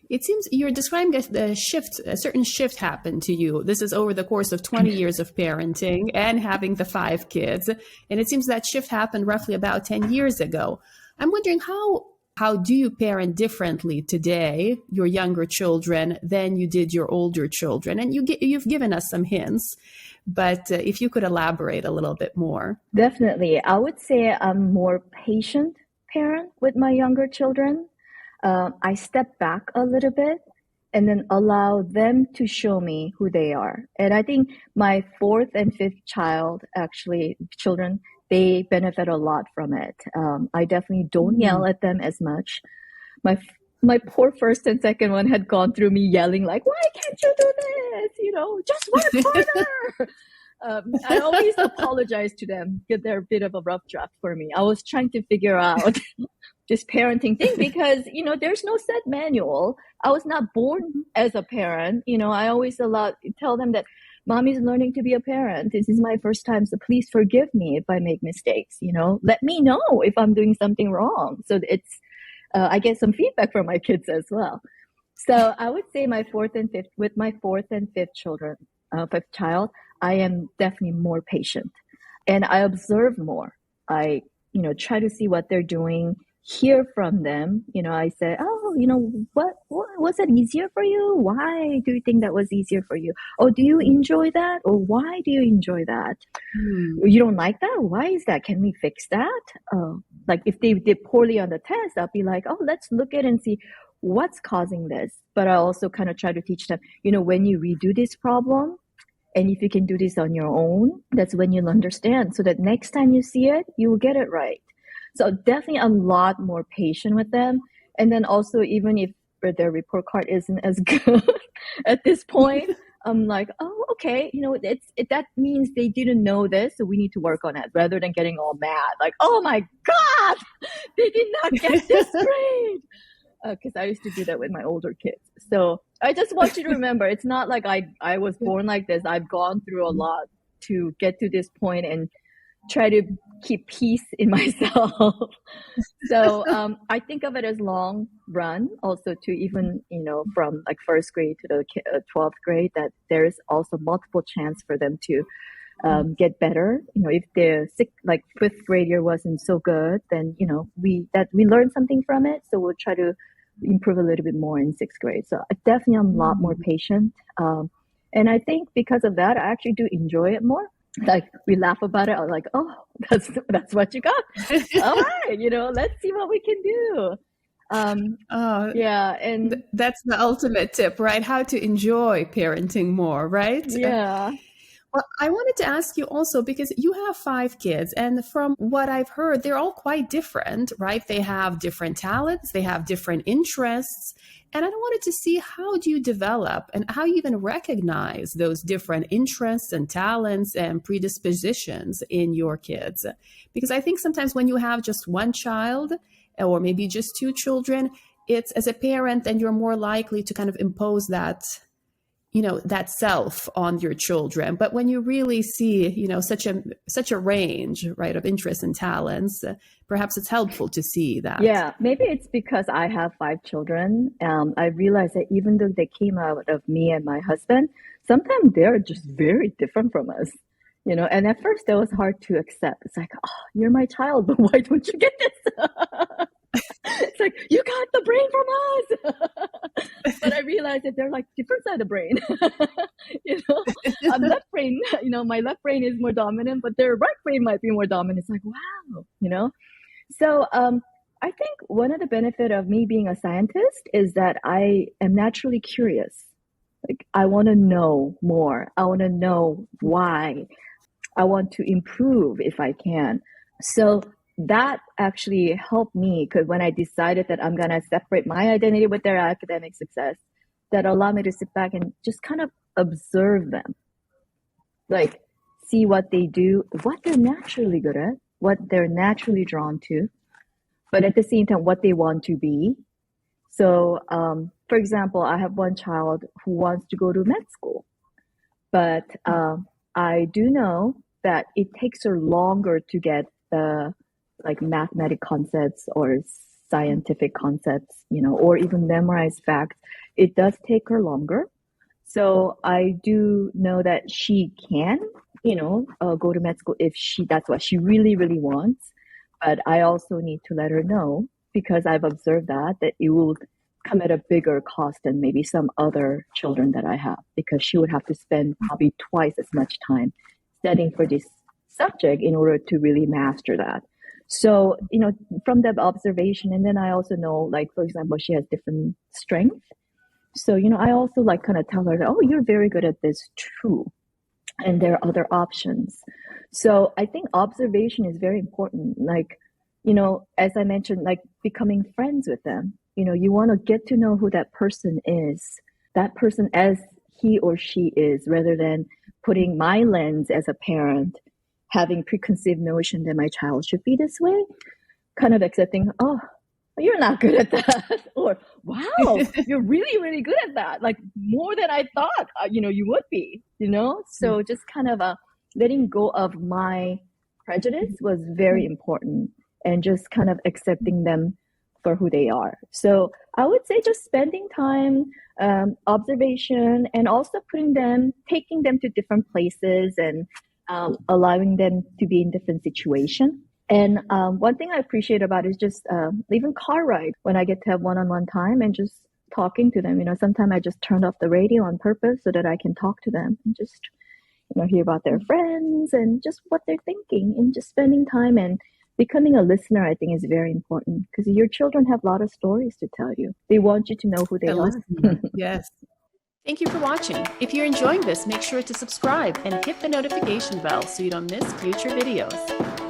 It seems you're describing a certain shift happened to you. This is over the course of 20 years of parenting and having the 5 kids. And it seems that shift happened roughly about 10 years ago. I'm wondering how do you parent differently today, your younger children, than you did your older children? And you've given us some hints, but if you could elaborate a little bit more. Definitely. I would say I'm more patient parent with my younger children. I step back a little bit and then allow them to show me who they are. And I think my fourth and fifth children, they benefit a lot from it. I definitely don't yell at them as much. My poor first and second one had gone through me yelling like, why can't you do this? Just work harder. I always apologize to them because they're a bit of a rough draft for me. I was trying to figure out this parenting thing because, there's no set manual. I was not born as a parent. I always tell them that mommy's learning to be a parent. This is my first time. So please forgive me if I make mistakes, let me know if I'm doing something wrong. So I get some feedback from my kids as well. So I would say my fourth and fifth child, I am definitely more patient and I observe more. I, try to see what they're doing, hear from them. I say, what was it easier for you? Why do you think that was easier for you? Oh, do you enjoy that? Or why do you enjoy that? You don't like that? Why is that? Can we fix that? Like if they did poorly on the test, I'll be like, oh, let's look at and see what's causing this. But I also kind of try to teach them, when you redo this problem, and if you can do this on your own, that's when you'll understand. So that next time you see it, you will get it right. So definitely a lot more patient with them. And then also, even if their report card isn't as good at this point, I'm like, oh, okay. That means they didn't know this. So we need to work on it rather than getting all mad. Like, oh my God, they did not get this grade. Because I used to do that with my older kids. So I just want you to remember, it's not like I was born like this. I've gone through a lot to get to this point and try to keep peace in myself. So I think of it as long run also to even, from like first grade to the 12th grade, that there's also multiple chance for them to get better. If the fifth grade year wasn't so good, then, we learned something from it. So we'll try to improve a little bit more in sixth grade. So I definitely am a lot more patient. And I think because of that, I actually do enjoy it more. Like we laugh about it. I'm like, oh, that's what you got. All right. Let's see what we can do. Yeah. And that's the ultimate tip, right? How to enjoy parenting more, right? Yeah. Well, I wanted to ask you also, because you have 5 kids, and from what I've heard, they're all quite different, right? They have different talents, they have different interests. And I wanted to see, how do you develop and how you even recognize those different interests and talents and predispositions in your kids? Because I think sometimes when you have just one child or maybe just 2 children, it's as a parent, then you're more likely to kind of impose that that self on your children. But when you really see, such a range, right, of interests and talents, perhaps it's helpful to see that. Yeah, maybe it's because I have 5 children. I realized that even though they came out of me and my husband, sometimes they're just very different from us. And at first that was hard to accept. It's like, oh, you're my child, but why don't you get this? It's like, you got the brain from us. But I realized that they're like different side of brain. I'm left brain, my left brain is more dominant, but their right brain might be more dominant. It's like, wow, So I think one of the benefit of me being a scientist is that I am naturally curious. Like, I want to know more. I want to know why. I want to improve if I can. So that actually helped me, because when I decided that I'm going to separate my identity with their academic success, that allowed me to sit back and just kind of observe them. Like, see what they do, what they're naturally good at, what they're naturally drawn to, but at the same time, what they want to be. So, for example, I have one child who wants to go to med school, but I do know that it takes her longer to get the mathematic concepts or scientific concepts, or even memorize facts, it does take her longer. So I do know that she can, go to med school if that's what she really, really wants. But I also need to let her know, because I've observed that it will come at a bigger cost than maybe some other children that I have, because she would have to spend probably twice as much time studying for this subject in order to really master that. So, from that observation, and then I also know, like, for example, she has different strengths. So, I also like kind of tell her, oh, you're very good at this too. And there are other options. So I think observation is very important. Like, as I mentioned, like becoming friends with them. You want to get to know who that person is, that person as he or she is, rather than putting my lens as a parent, having preconceived notion that my child should be this way, kind of accepting, oh, you're not good at that. Or, wow, you're really, really good at that. Like more than I thought, you would be, So just kind of letting go of my prejudice was very important, and just kind of accepting them for who they are. So I would say just spending time, observation, and also taking them to different places, and allowing them to be in different situations. And one thing I appreciate about it is just even car ride, when I get to have one-on-one time and just talking to them. Sometimes I just turn off the radio on purpose so that I can talk to them and just, hear about their friends and just what they're thinking, and just spending time and becoming a listener, I think, is very important, because your children have a lot of stories to tell you. They want you to know who they are. Yes. Thank you for watching. If you're enjoying this, make sure to subscribe and hit the notification bell so you don't miss future videos.